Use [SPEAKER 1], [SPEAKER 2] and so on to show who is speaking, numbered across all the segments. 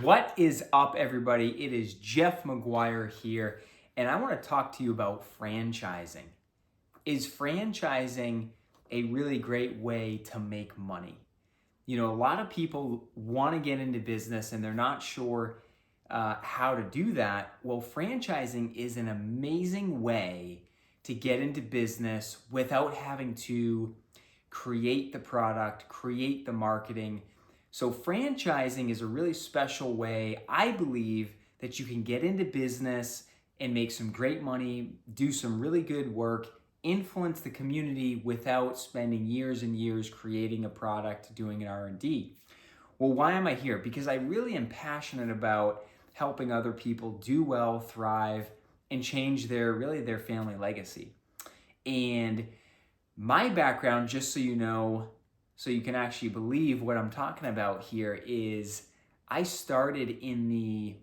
[SPEAKER 1] What is up, everybody? It is Jeff McGuire here, and I want to talk to you about franchising. Is franchising a really great way to make money? You know, a lot of people want to get into business and they're not sure how to do that. Well, franchising is an amazing way to get into business without having to create the product, create the marketing. So franchising is a really special way, I believe, that you can get into business and make some great money, do some really good work, influence the community without spending years and years creating a product, doing an R&D. Well, why am I here? Because I really am passionate about helping other people do well, thrive, and change their family legacy. And my background, just so you know, so you can actually believe what I'm talking about here, is I started in the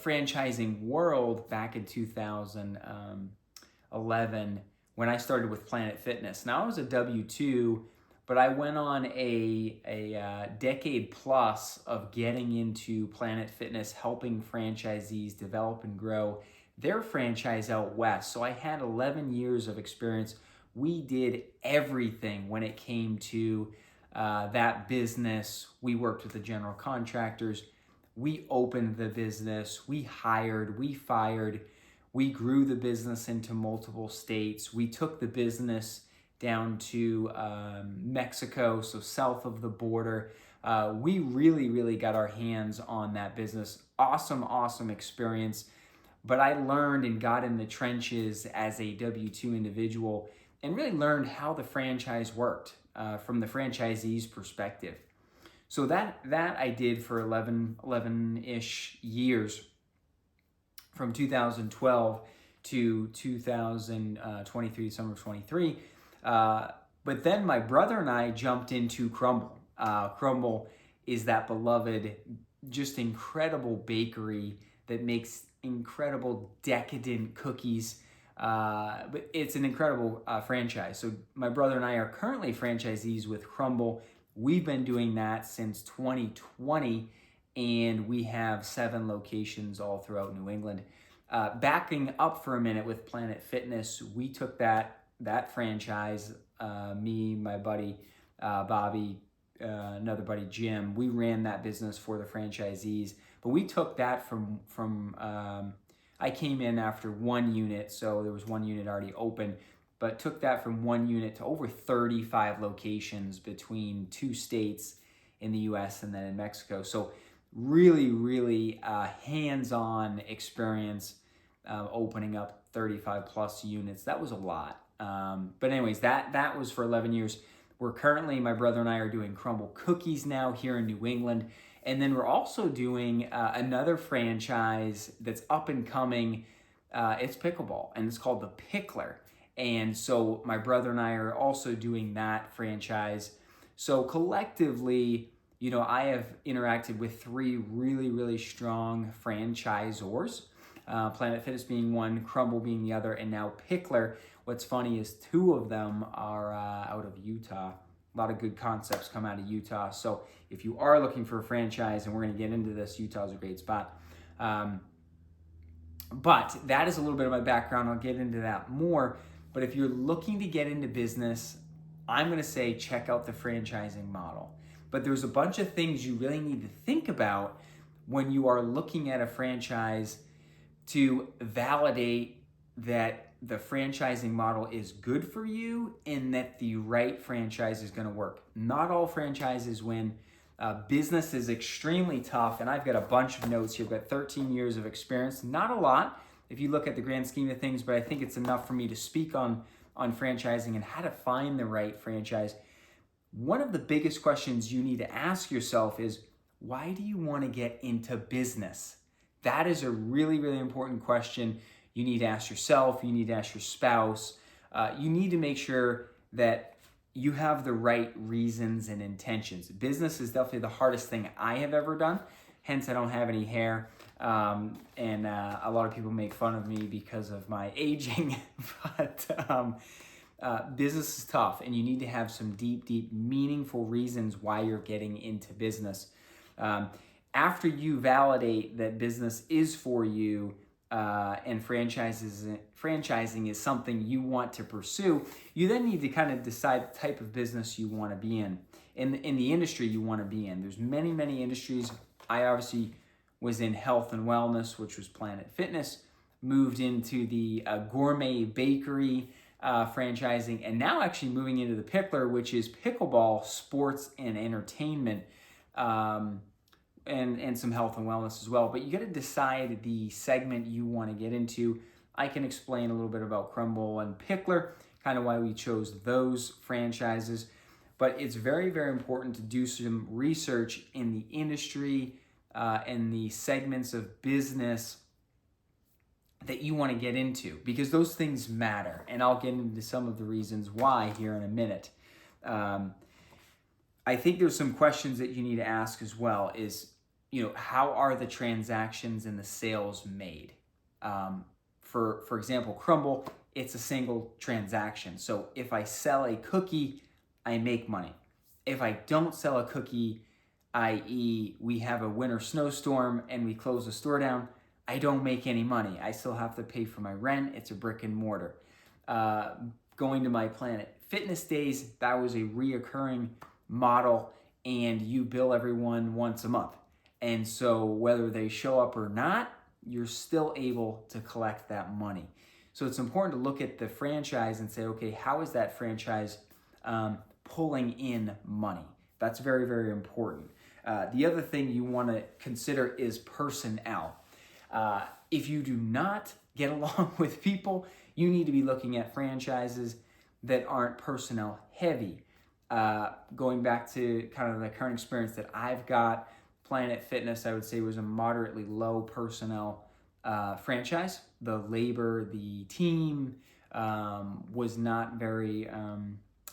[SPEAKER 1] franchising world back in 2011 when I started with Planet Fitness. Now I was a W-2, but I went on a decade plus of getting into Planet Fitness, helping franchisees develop and grow their franchise out west. So I had 11 years of experience. We did everything when it came to that business. We worked with the general contractors. We opened the business. We hired. We fired. We grew the business into multiple states. We took the business down to Mexico, so south of the border. We really got our hands on that business. Awesome experience. But I learned and got in the trenches as a W-2 individual and really learned how the franchise worked from the franchisee's perspective. So that I did for 11-ish years, from 2012 to 2023, summer of 23. But then my brother and I jumped into Crumble. Crumble is that beloved, just incredible bakery that makes incredible decadent cookies. But it's an incredible franchise. So my brother and I are currently franchisees with Crumble. We've been doing that since 2020, and we have 7 locations all throughout New England. Backing up for a minute with Planet Fitness, we took that franchise, me, my buddy Bobby, another buddy Jim, we ran that business for the franchisees. But we took that from I came in after 1 unit, so there was 1 unit already open, but took that from 1 unit to over 35 locations between 2 states in the US and then in Mexico. So really hands-on experience opening up 35 plus units. That was a lot. But anyways, that was for 11 years. We're currently, my brother and I are doing Crumble cookies now here in New England. And then we're also doing another franchise that's up and coming. It's pickleball, and it's called the Pickler. And so my brother and I are also doing that franchise. So collectively, you know, I have interacted with 3 really strong franchisors. Planet Fitness being one, Crumble being the other, and now Pickler. What's funny is 2 of them are out of Utah. A lot of good concepts come out of Utah. So if you are looking for a franchise, and we're going to get into this, Utah's a great spot. But that is a little bit of my background. I'll get into that more. But if you're looking to get into business, I'm going to say check out the franchising model. But there's a bunch of things you really need to think about when you are looking at a franchise to validate that the franchising model is good for you and that the right franchise is going to work. Not all franchises win. Business is extremely tough, and I've got a bunch of notes here. I've got 13 years of experience. Not a lot if you look at the grand scheme of things, but I think it's enough for me to speak on franchising and how to find the right franchise. One of the biggest questions you need to ask yourself is, why do you want to get into business? That is a really important question. You need to ask yourself, you need to ask your spouse. You need to make sure that you have the right reasons and intentions. Business is definitely the hardest thing I have ever done. Hence, I don't have any hair. And a lot of people make fun of me because of my aging. But business is tough, and you need to have some deep, meaningful reasons why you're getting into business. After you validate that business is for you, and franchising is something you want to pursue, you then need to kind of decide the type of business you want to be in the industry you want to be in. There's many industries. I obviously was in health and wellness, which was Planet Fitness, moved into the gourmet bakery franchising, and now actually moving into the pickler, which is pickleball, sports, and entertainment. And some health and wellness as well. But you got to decide the segment you want to get into. I can explain a little bit about Crumble and Pickler, kind of why we chose those franchises. But it's very important to do some research in the industry and the segments of business that you want to get into, because those things matter. And I'll get into some of the reasons why here in a minute. I think there's some questions that you need to ask as well is, how are the transactions and the sales made? For example, Crumble, it's a single transaction. So if I sell a cookie, I make money. If I don't sell a cookie, i.e. we have a winter snowstorm and we close the store down, I don't make any money. I still have to pay for my rent. It's a brick and mortar. Going to my Planet Fitness days, that was a reoccurring model, and you bill everyone once a month. And so whether they show up or not, you're still able to collect that money. So it's important to look at the franchise and say, okay, how is that franchise pulling in money? That's very important. The other thing you want to consider is personnel. If you do not get along with people, you need to be looking at franchises that aren't personnel heavy. Going back to kind of the current experience that I've got, Planet Fitness, I would say, was a moderately low personnel franchise. The labor, the team was not very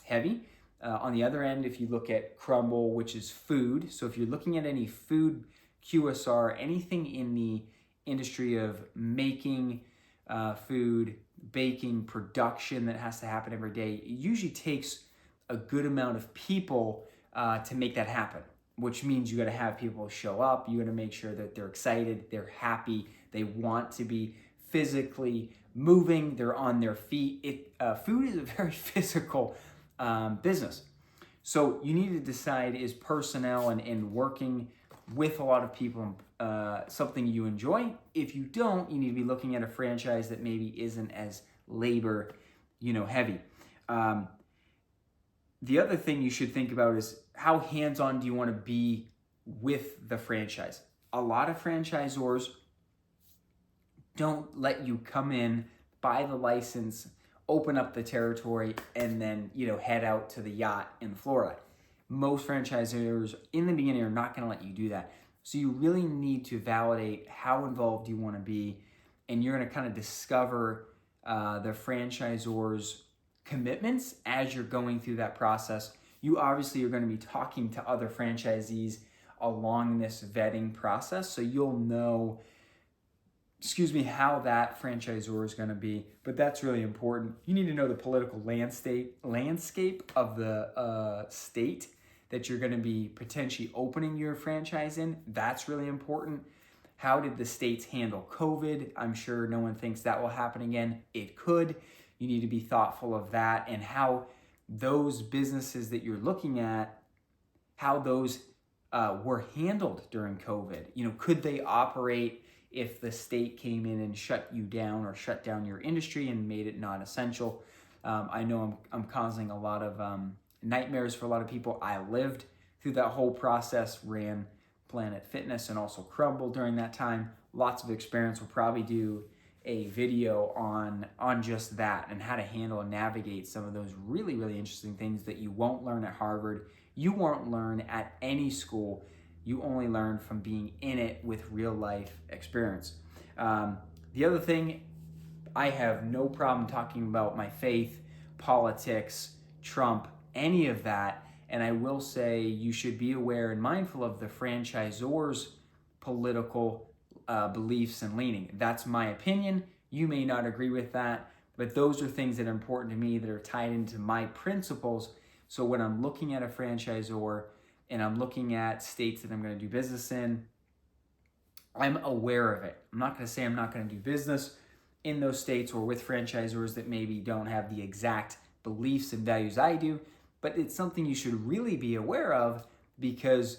[SPEAKER 1] heavy. On the other end, if you look at Crumble, which is food, so if you're looking at any food QSR, anything in the industry of making food, baking, production that has to happen every day, it usually takes a good amount of people to make that happen, which means you got to have people show up. You got to make sure that they're excited, they're happy, they want to be physically moving, they're on their feet. Food is a very physical business. So you need to decide, is personnel and working with a lot of people something you enjoy? If you don't, you need to be looking at a franchise that maybe isn't as labor, heavy. The other thing you should think about is, how hands-on do you want to be with the franchise? A lot of franchisors don't let you come in, buy the license, open up the territory, and then, head out to the yacht in Florida. Most franchisors in the beginning are not going to let you do that. So you really need to validate how involved you want to be, and you're going to kind of discover the franchisor's commitments as you're going through that process. You obviously are going to be talking to other franchisees along this vetting process, so you'll know, how that franchisor is going to be. But that's really important. You need to know the political landscape of the state that you're going to be potentially opening your franchise in. That's really important. How did the states handle COVID? I'm sure no one thinks that will happen again. It could. You need to be thoughtful of that, and how those businesses that you're looking at, how those were handled during COVID. Could they operate if the state came in and shut you down or shut down your industry and made it non-essential? I know I'm causing a lot of nightmares for a lot of people. I lived through that whole process, ran Planet Fitness and also Crumble during that time. Lots of experience. We'll probably do a video on just that and how to handle and navigate some of those really interesting things that you won't learn at Harvard. You won't learn at any school. You only learn from being in it with real life experience. The other thing, I have no problem talking about my faith, politics, Trump, any of that. And I will say you should be aware and mindful of the franchisor's political beliefs and leaning. That's my opinion. You may not agree with that, but those are things that are important to me, that are tied into my principles. So when I'm looking at a franchisor and I'm looking at states that I'm going to do business in, I'm aware of it. I'm not going to say I'm not going to do business in those states or with franchisors that maybe don't have the exact beliefs and values I do, but it's something you should really be aware of, because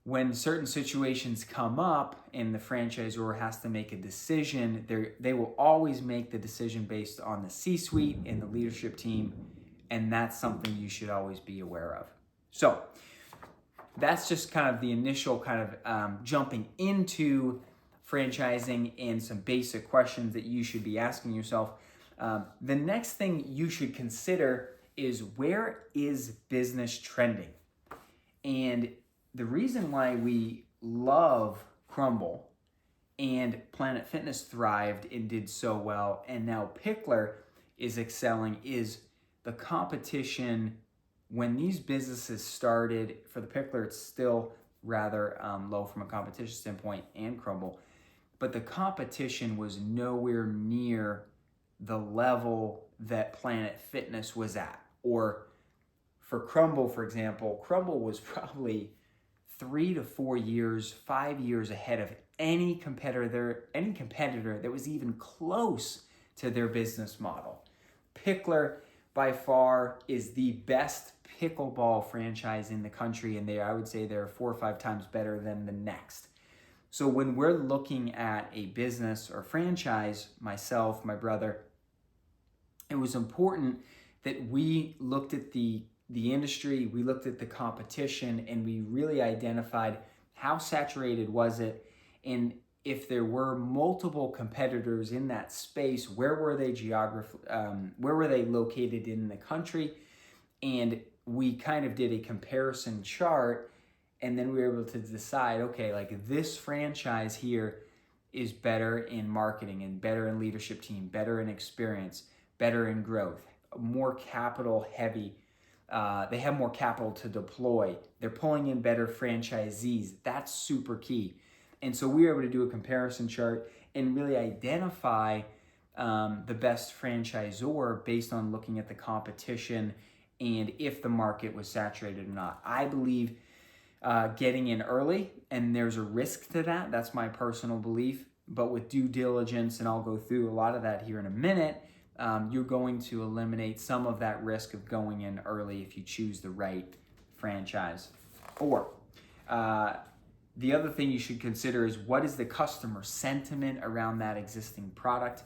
[SPEAKER 1] when certain situations come up and the franchisor has to make a decision, they will always make the decision based on the C-suite and the leadership team, and that's something you should always be aware of. So that's just kind of the initial kind of jumping into franchising and some basic questions that you should be asking yourself. The next thing you should consider is, where is business trending? And the reason why we love Crumble and Planet Fitness thrived and did so well, and now Pickler is excelling, is the competition. When these businesses started, for the Pickler, it's still rather low from a competition standpoint, and Crumble, but the competition was nowhere near the level that Planet Fitness was at. Or for Crumble, for example, Crumble was probably 3 to 4 years, 5 years ahead of any competitor that was even close to their business model. Pickler, by far, is the best pickleball franchise in the country, and I would say they're 4 or 5 times better than the next. So when we're looking at a business or franchise, myself, my brother, it was important that we looked at the industry, we looked at the competition, and we really identified how saturated was it, and if there were multiple competitors in that space, where were they where were they located in the country? And we kind of did a comparison chart, and then we were able to decide, okay, like this franchise here is better in marketing and better in leadership team, better in experience, better in growth, more capital heavy. They have more capital to deploy. They're pulling in better franchisees. That's super key. And so we were able to do a comparison chart and really identify the best franchisor based on looking at the competition and if the market was saturated or not. I believe getting in early, and there's a risk to that. That's my personal belief. But with due diligence, and I'll go through a lot of that here in a minute, you're going to eliminate some of that risk of going in early if you choose the right franchise. Or the other thing you should consider is, what is the customer sentiment around that existing product?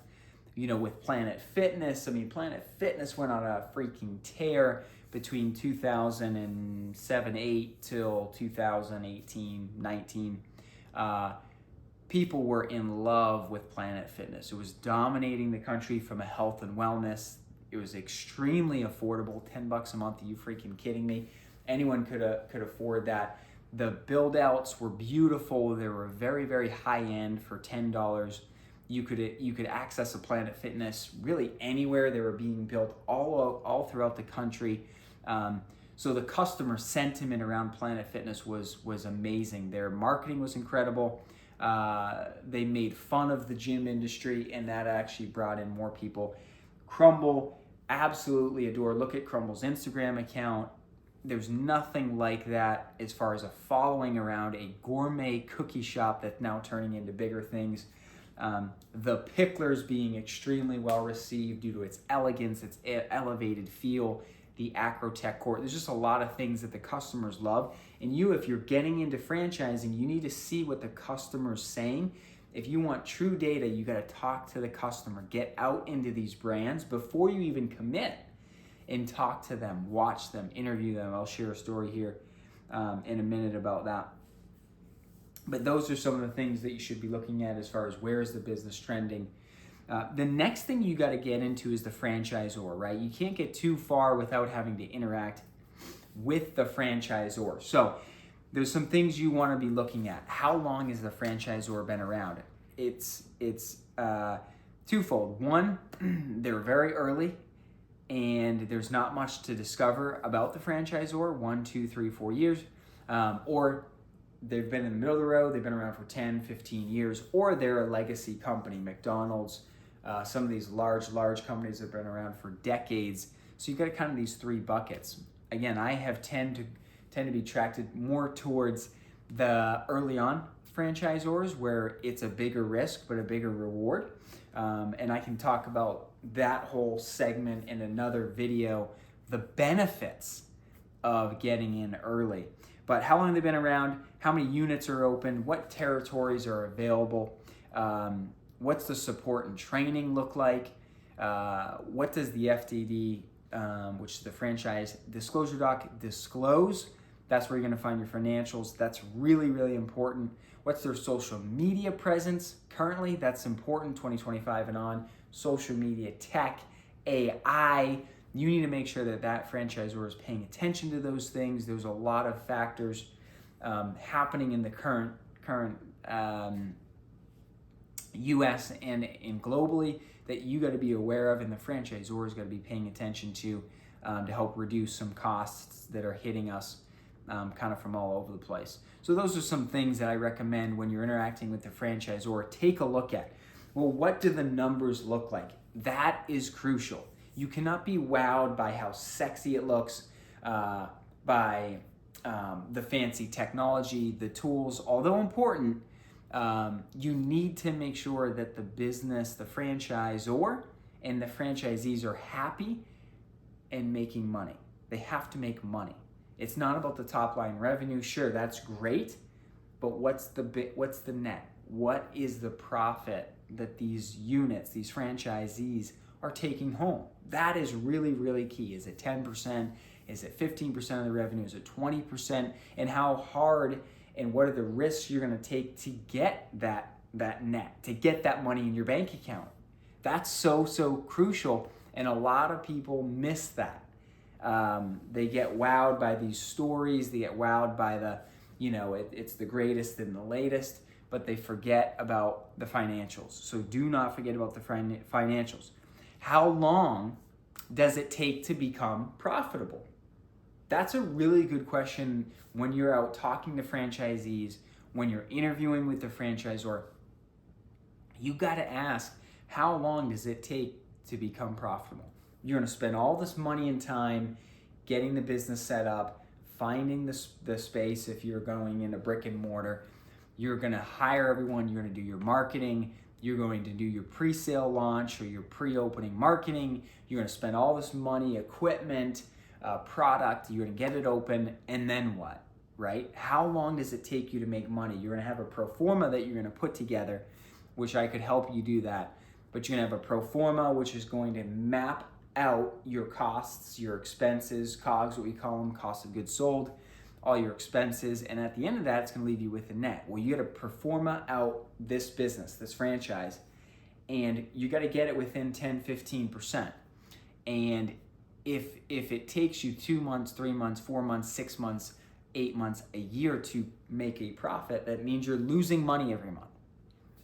[SPEAKER 1] You know, with Planet Fitness, Planet Fitness went on a freaking tear between 2007-8 till 2018-19. People were in love with Planet Fitness. It was dominating the country from a health and wellness. It was extremely affordable, $10 a month. Are you freaking kidding me? Anyone could afford that. The build outs were beautiful. They were very, very high end for $10. You could access a Planet Fitness really anywhere. They were being built all throughout the country. So the customer sentiment around Planet Fitness was amazing. Their marketing was incredible. They made fun of the gym industry, and that actually brought in more people. Crumble, absolutely adore. Look at Crumble's Instagram account. There's nothing like that as far as a following around a gourmet cookie shop that's now turning into bigger things. The Picklers being extremely well received due to its elegance, its elevated feel, the Acrotech court. There's just a lot of things that the customers love. And if you're getting into franchising, you need to see what the customer's saying. If you want true data, you got to talk to the customer, get out into these brands before you even commit, and talk to them, watch them, interview them. I'll share a story here in a minute about that. But those are some of the things that you should be looking at as far as where is the business trending. The next thing you got to get into is the franchisor, right? You can't get too far without having to interact with the franchisor. So there's some things you want to be looking at. How long has the franchisor been around? It's twofold. One, they're very early, and there's not much to discover about the franchisor, 1, 2, 3, 4 years, or they've been in the middle of the road, they've been around for 10, 15 years, or they're a legacy company, McDonald's, some of these large companies have been around for decades. So you've got kind of these 3 buckets. Again, I have tend to be attracted more towards the early on franchisors where it's a bigger risk but a bigger reward. And I can talk about that whole segment in another video, the benefits of getting in early. But how long have they been around? How many units are open? What territories are available? What's the support and training look like? What does the FDD, which is the franchise disclosure doc, disclose? That's where you're going to find your financials. That's really, really important. What's their social media presence? Currently, that's important, 2025 and on. Social media, tech, AI. You need to make sure that that franchisor is paying attention to those things. There's a lot of factors happening in the current U.S. and globally that you got to be aware of, and the franchisor is got to be paying attention to help reduce some costs that are hitting us kind of from all over the place. So those are some things that I recommend when you're interacting with the franchisor. Take a look at. Well, what do the numbers look like? That is crucial. You cannot be wowed by how sexy it looks, by the fancy technology, the tools, although important. You need to make sure that the business, the franchisor, and the franchisees are happy and making money. They have to make money. It's not about the top line revenue. Sure, that's great, but what's the net? What is the profit that these units, these franchisees are taking home? That is really, really key. Is it 10%? Is it 15% of the revenue? Is it 20%? And how hard and what are the risks you're going to take to get that net, to get that money in your bank account? That's so crucial, and a lot of people miss that. They get wowed by these stories. They get wowed by the, it's the greatest and the latest, but they forget about the financials. So do not forget about the financials. How long does it take to become profitable? That's a really good question when you're out talking to franchisees, when you're interviewing with the franchisor. You got to ask, how long does it take to become profitable? You're going to spend all this money and time getting the business set up, finding the space if you're going in a brick and mortar. You're going to hire everyone. You're going to do your marketing. You're going to do your pre-sale launch or your pre-opening marketing. You're going to spend all this money, equipment, product. You're going to get it open, and then what, right? How long does it take you to make money? You're going to have a pro forma that you're going to put together, which I could help you do that. But you're going to have a pro forma, which is going to map out your costs, your expenses, COGS, what we call them, cost of goods sold, all your expenses, and at the end of that, it's going to leave you with a net. Well, you got to pro forma out this business, this franchise, and you got to get it within 10, 15%. And if it takes you 2 months, 3 months, 4 months, 6 months, 8 months, a year to make a profit, that means you're losing money every month.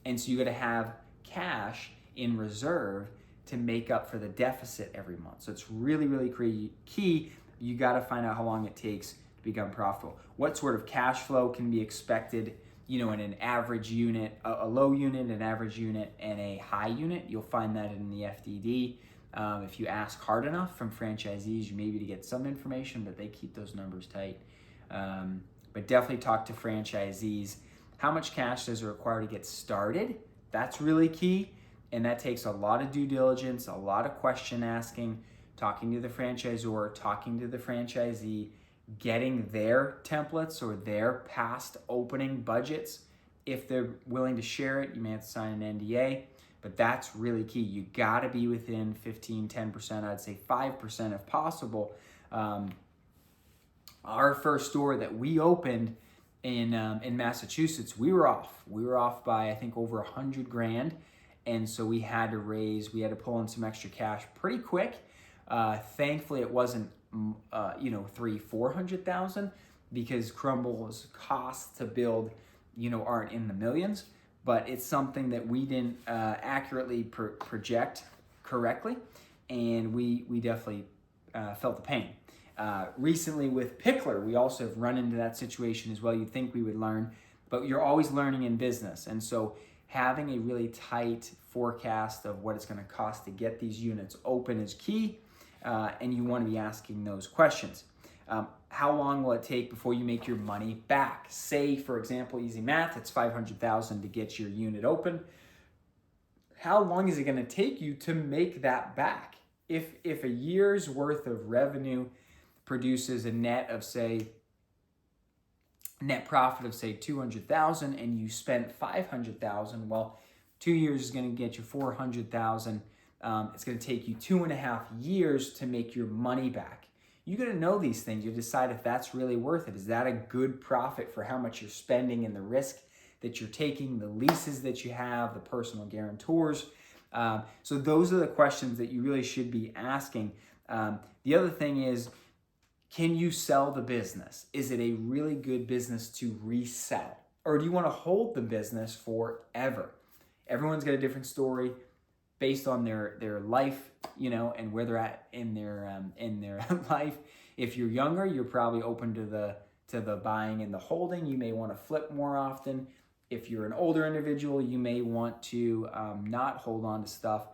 [SPEAKER 1] And so you got to have cash in reserve to make up for the deficit every month. So it's really, really key. You got to find out how long it takes to become profitable. What sort of cash flow can be expected, in an average unit, a low unit, an average unit, and a high unit. You'll find that in the FDD. If you ask hard enough from franchisees, you may be to get some information, but they keep those numbers tight. But definitely talk to franchisees. How much cash does it require to get started? That's really key. And that takes a lot of due diligence, a lot of question asking, talking to the franchisor, talking to the franchisee, getting their templates or their past opening budgets. If they're willing to share it, you may have to sign an NDA, but that's really key. You gotta be within 15, 10%, I'd say 5% if possible. Our first store that we opened in Massachusetts, we were off by, I think, over $100,000. And so we had to pull in some extra cash pretty quick. Thankfully, it wasn't, 300,000-400,000 because Crumble's costs to build, aren't in the millions. But it's something that we didn't accurately project correctly, and we definitely felt the pain. Recently with Pickler, we also have run into that situation as well. You'd think we would learn, but you're always learning in business. And so having a really tight forecast of what it's going to cost to get these units open is key, and you want to be asking those questions. how long will it take before you make your money back? Say, for example, easy math, it's $500,000 to get your unit open. How long is it going to take you to make that back? If a year's worth of revenue produces a net profit of say 200,000 and you spent 500,000, well, 2 years is going to get you 400,000. It's going to take you 2.5 years to make your money back. You got to know these things. You decide if that's really worth it. Is that a good profit for how much you're spending and the risk that you're taking, the leases that you have, the personal guarantors? So those are the questions that you really should be asking. The other thing is, can you sell the business? Is it a really good business to resell? Or do you want to hold the business forever? Everyone's got a different story based on their life, and where they're at in their life. If you're younger, you're probably open to the buying and the holding. You may want to flip more often. If you're an older individual, you may want to not hold on to stuff,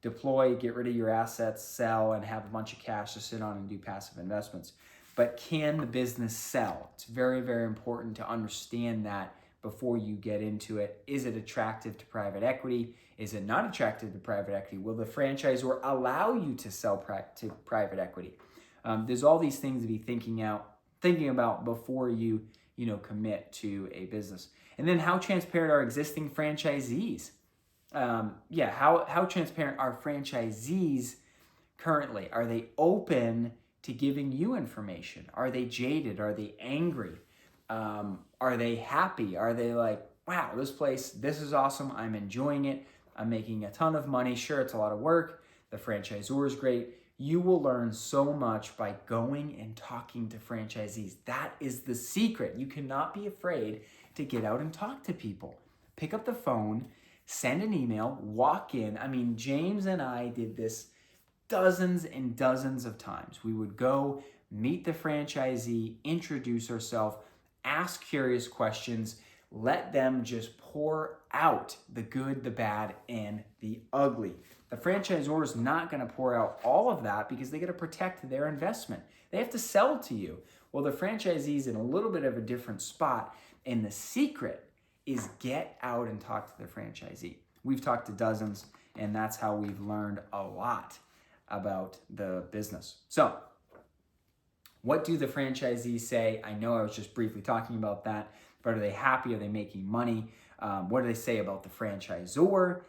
[SPEAKER 1] deploy, get rid of your assets, sell, and have a bunch of cash to sit on and do passive investments. But can the business sell? It's very, very important to understand that before you get into it. Is it attractive to private equity? Is it not attractive to private equity? Will the franchisor allow you to sell to private equity? There's all these things to be thinking about before you commit to a business. And then how transparent are existing franchisees? How transparent are franchisees currently? Are they open to giving you information? Are they jaded? Are they angry? Are they happy? Are they like, wow, this is awesome. I'm enjoying it. I'm making a ton of money. Sure, it's a lot of work. The franchisor is great. You will learn so much by going and talking to franchisees. That is the secret. You cannot be afraid to get out and talk to people. Pick up the phone, send an email, walk in. I mean, James and I did this dozens and dozens of times. We would go meet the franchisee, introduce ourselves, ask curious questions, let them just pour out the good, the bad, and the ugly. The franchisor is not going to pour out all of that because they got to protect their investment. They have to sell to you. Well, the franchisee's in a little bit of a different spot, and the secret is get out and talk to the franchisee. We've talked to dozens, and that's how we've learned a lot about the business. So, what do the franchisees say? I know I was just briefly talking about that, but are they happy? Are they making money? What do they say about the franchisor?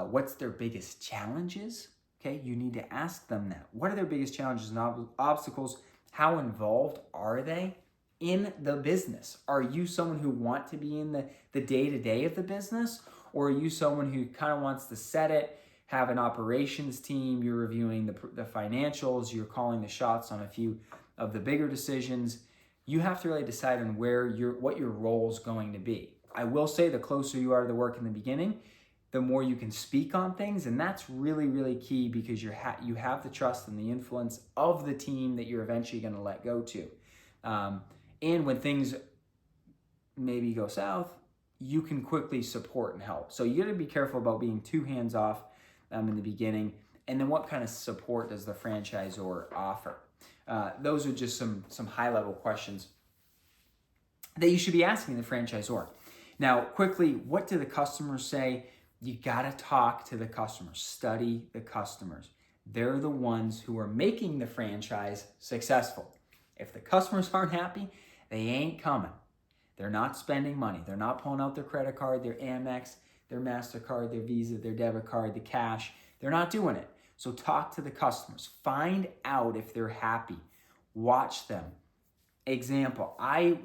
[SPEAKER 1] What's their biggest challenges? Okay, you need to ask them that. What are their biggest challenges and obstacles? How involved are they in the business? Are you someone who wants to be in the day-to-day of the business? Or are you someone who kind of wants to set it, have an operations team, you're reviewing the financials, you're calling the shots on a few of the bigger decisions? You have to really decide on what your role is going to be. I will say the closer you are to the work in the beginning, the more you can speak on things, and that's really, really key because you have the trust and the influence of the team that you're eventually going to let go to. And when things maybe go south, you can quickly support and help. So you got to be careful about being too hands-off in the beginning. And then what kind of support does the franchisor offer? Those are just some high-level questions that you should be asking the franchisor. Now, quickly, what do the customers say? You got to talk to the customers. Study the customers. They're the ones who are making the franchise successful. If the customers aren't happy, they ain't coming. They're not spending money. They're not pulling out their credit card, their Amex, their MasterCard, their Visa, their debit card, the cash. They're not doing it. So talk to the customers. Find out if they're happy. Watch them. Example, I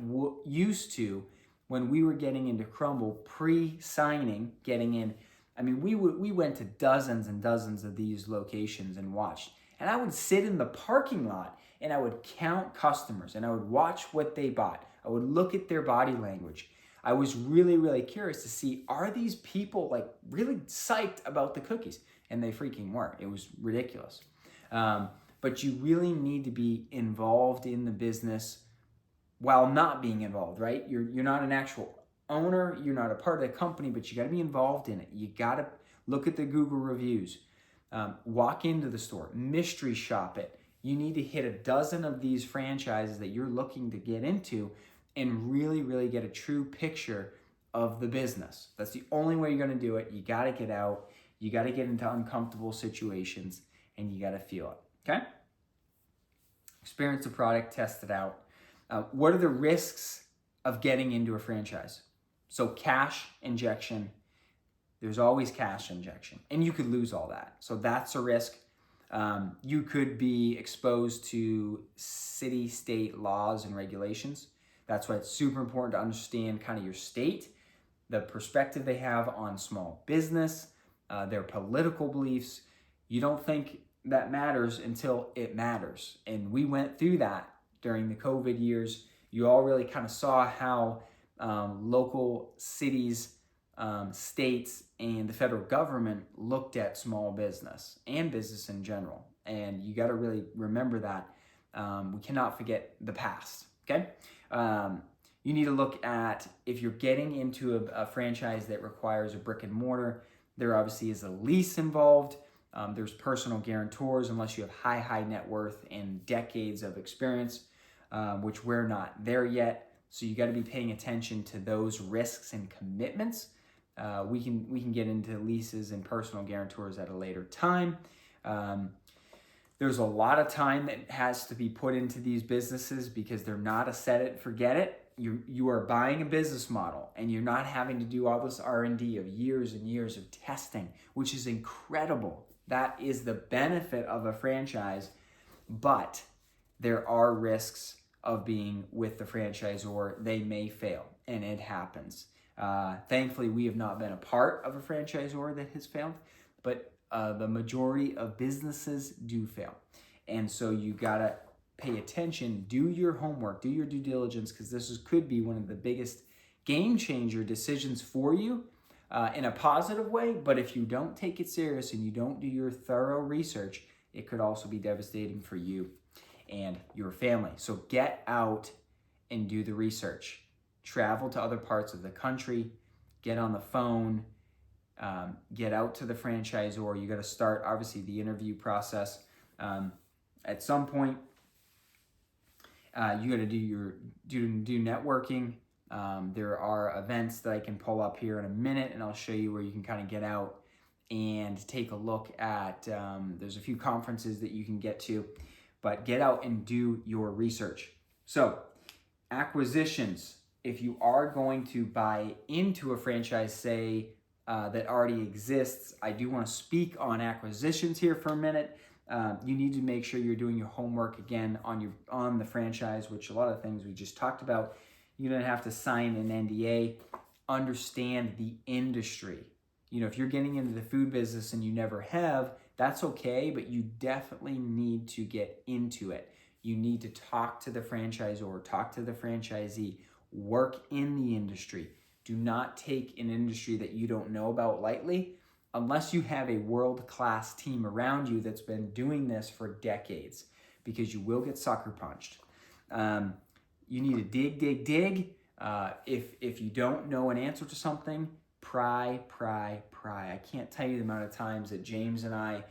[SPEAKER 1] used to, when we were getting into Crumble, pre-signing, getting in, I mean, we went to dozens and dozens of these locations and watched. And I would sit in the parking lot and I would count customers and I would watch what they bought. I would look at their body language. I was really, really curious to see, are these people like really psyched about the cookies? And they freaking were. It was ridiculous. But you really need to be involved in the business while not being involved, right? You're not an actual owner. You're not a part of the company, but you got to be involved in it. You got to look at the Google reviews. Walk into the store. Mystery shop it. You need to hit a dozen of these franchises that you're looking to get into and really, really get a true picture of the business. That's the only way you're going to do it. You got to get out. You got to get into uncomfortable situations, and you got to feel it. Okay? Experience the product, test it out. What are the risks of getting into a franchise? So cash injection, there's always cash injection, and you could lose all that. So that's a risk. You could be exposed to city, state laws and regulations. That's why it's super important to understand kind of your state, the perspective they have on small business, their political beliefs. You don't think that matters until it matters. And we went through that during the COVID years. You all really kind of saw how local cities, states, and the federal government looked at small business and business in general. And you got to really remember that. We cannot forget the past, okay? You need to look at, if you're getting into a franchise that requires a brick and mortar, there obviously is a lease involved. There's personal guarantors unless you have high net worth and decades of experience, which we're not there yet. So you got to be paying attention to those risks and commitments. We can get into leases and personal guarantors at a later time. There's a lot of time that has to be put into these businesses because they're not a set it, forget it. You are buying a business model, and you're not having to do all this R&D of years and years of testing, which is incredible. That is the benefit of a franchise, but there are risks of being with the franchisor. They may fail, and it happens. Thankfully, we have not been a part of a franchisor that has failed, but the majority of businesses do fail. And so you gotta pay attention, do your homework, do your due diligence, because could be one of the biggest game changer decisions for you in a positive way. But if you don't take it serious and you don't do your thorough research, it could also be devastating for you and your family. So get out and do the research. Travel to other parts of the country, get on the phone, get out to the franchisor. You got to start, obviously, the interview process. At some point, you got to do networking. There are events that I can pull up here in a minute, and I'll show you where you can kind of get out and take a look at. There's a few conferences that you can get to, but get out and do your research. So, acquisitions. If you are going to buy into a franchise, say, that already exists, I do want to speak on acquisitions here for a minute. You need to make sure you're doing your homework again on the franchise, which a lot of things we just talked about. You're going to have to sign an NDA, understand the industry. You know, if you're getting into the food business and you never have, that's okay, but you definitely need to get into it. You need to talk to the franchisor, talk to the franchisee, work in the industry. Do not take an industry that you don't know about lightly unless you have a world-class team around you that's been doing this for decades, because you will get sucker punched. You need to dig. If you don't know an answer to something, pry. I can't tell you the amount of times that James and I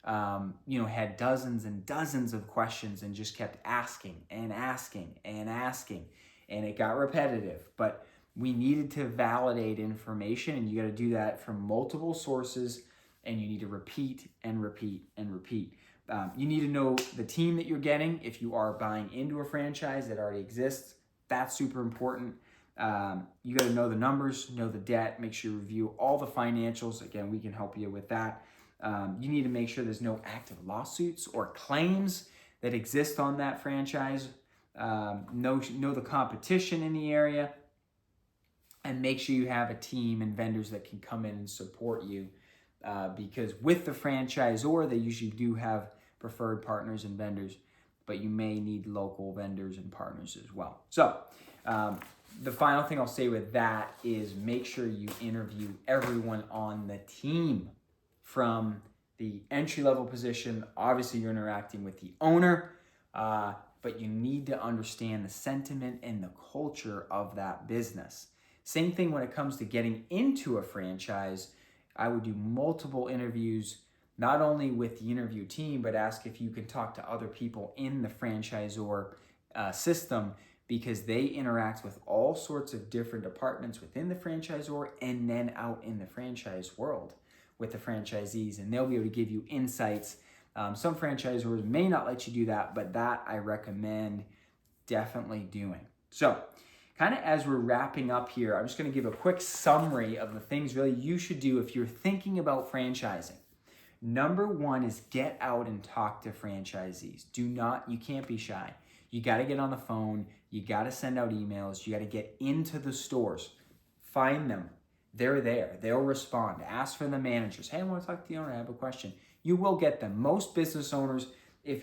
[SPEAKER 1] had dozens and dozens of questions and just kept asking, and it got repetitive. But we needed to validate information, and you got to do that from multiple sources, and you need to repeat. You need to know the team that you're getting. If you are buying into a franchise that already exists, that's super important. You got to know the numbers, know the debt, make sure you review all the financials. Again, we can help you with that. You need to make sure there's no active lawsuits or claims that exist on that franchise. Know the competition in the area, and make sure you have a team and vendors that can come in and support you. Because with the franchisor, they usually do have preferred partners and vendors, but you may need local vendors and partners as well. So the final thing I'll say with that is make sure you interview everyone on the team. From the entry-level position, obviously you're interacting with the owner, but you need to understand the sentiment and the culture of that business. Same thing when it comes to getting into a franchise. I would do multiple interviews not only with the interview team, but ask if you can talk to other people in the franchisor system, because they interact with all sorts of different departments within the franchisor and then out in the franchise world with the franchisees, and they'll be able to give you insights. Some franchisors may not let you do that, but that I recommend definitely doing. So kind of as we're wrapping up here, I'm just going to give a quick summary of the things really you should do if you're thinking about franchising. Number one is get out and talk to franchisees. You can't be shy. You got to get on the phone. You got to send out emails. You got to get into the stores. Find them. They're there. They'll respond. Ask for the managers. Hey, I want to talk to the owner. I have a question. You will get them. Most business owners, if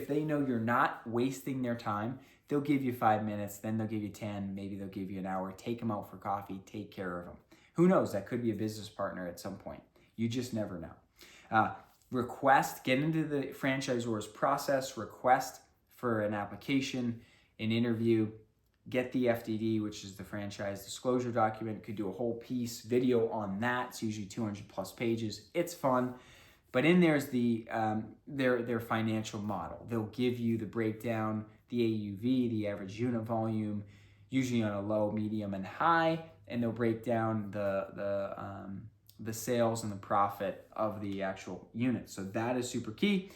[SPEAKER 1] they know you're not wasting their time, they'll give you 5 minutes, then they'll give you 10, maybe they'll give you an hour. Take them out for coffee. Take care of them. Who knows? That could be a business partner at some point. You just never know. Get into the franchisor's process, request for an application, an interview, get the FDD, which is the franchise disclosure document. Could do a whole piece video on that. It's usually 200 plus pages. It's fun. But in there's their financial model. They'll give you the breakdown, the AUV, the average unit volume, usually on a low, medium, and high, and they'll break down the sales and the profit of the actual unit. So that is super key.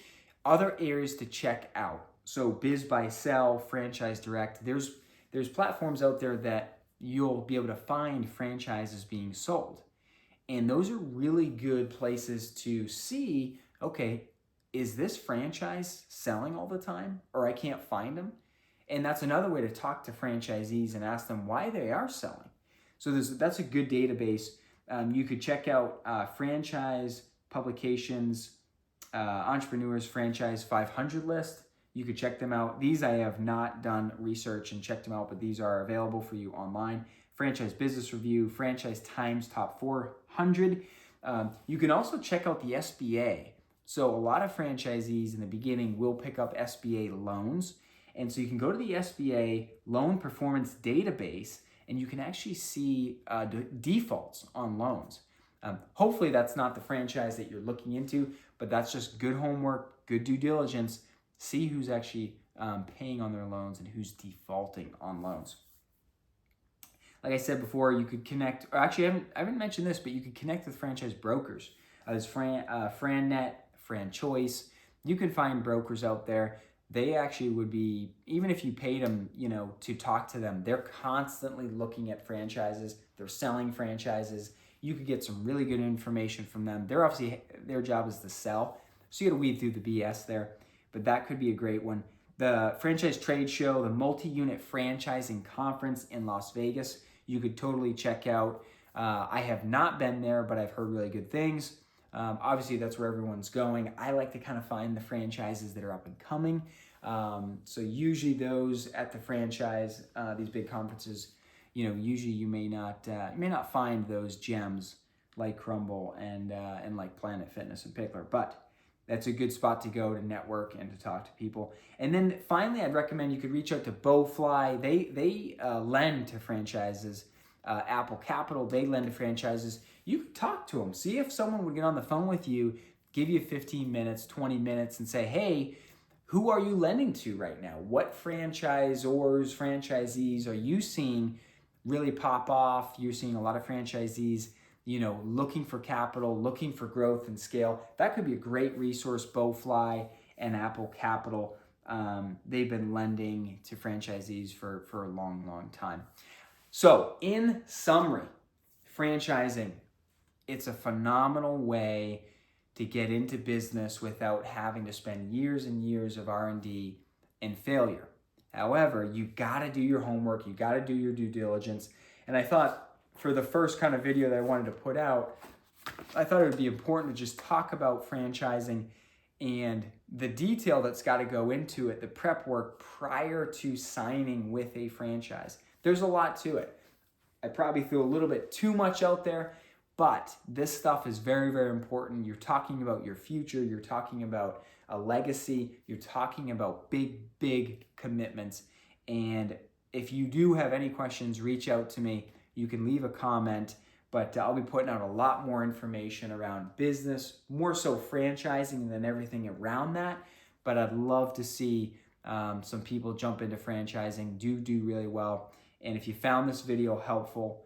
[SPEAKER 1] Other areas to check out. So Biz by Sell, Franchise Direct. There's platforms out there that you'll be able to find franchises being sold. And those are really good places to see, okay, is this franchise selling all the time, or I can't find them? And that's another way to talk to franchisees and ask them why they are selling. So that's a good database. You could check out franchise publications, Entrepreneurs Franchise 500 list. You could check them out. These I have not done research and checked them out, but these are available for you online. Franchise Business Review, Franchise Times Top 400. You can also check out the SBA. So a lot of franchisees in the beginning will pick up SBA loans. And so you can go to the SBA Loan Performance Database, and you can actually see defaults on loans. Hopefully that's not the franchise that you're looking into, but that's just good homework, good due diligence. See who's actually paying on their loans and who's defaulting on loans. Like I said before, you could connect, or actually I haven't mentioned this, but you could connect with franchise brokers. There's FranNet, FranChoice. You can find brokers out there. They actually would be, even if you paid them, to talk to them, they're constantly looking at franchises. They're selling franchises. You could get some really good information from them. Their job is to sell. So you got to weed through the BS there, but that could be a great one. The Franchise Trade Show, the Multi-Unit Franchising Conference in Las Vegas, you could totally check out. I have not been there, but I've heard really good things. Obviously, that's where everyone's going. I like to kind of find the franchises that are up and coming. So usually those at the franchise, these big conferences, usually you may not find those gems like Crumble and like Planet Fitness and Pickler, but that's a good spot to go to network and to talk to people. And then finally, I'd recommend you could reach out to Bowfly. They lend to franchises. Apple Capital, they lend to franchises. You could talk to them. See if someone would get on the phone with you, give you 15 minutes, 20 minutes, and say, hey, who are you lending to right now? What franchisors, franchisees are you seeing really pop off? You're seeing a lot of franchisees looking for capital, looking for growth and scale. That could be a great resource, Bowfly and Apple Capital. They've been lending to franchisees for a long, long time. So in summary, franchising, it's a phenomenal way to get into business without having to spend years and years of R&D and failure. However, you got to do your homework. You got to do your due diligence. And I thought, for the first kind of video that I wanted to put out, I thought it would be important to just talk about franchising and the detail that's got to go into it, the prep work prior to signing with a franchise. There's a lot to it. I probably threw a little bit too much out there, but this stuff is very, very important. You're talking about your future. You're talking about a legacy. You're talking about big, big commitments. And if you do have any questions, reach out to me. You can leave a comment, But I'll be putting out a lot more information around business, more so franchising than everything around that. But I'd love to see some people jump into franchising, do really well. And if you found this video helpful,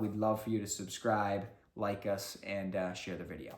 [SPEAKER 1] we'd love for you to subscribe, like us, and share the video.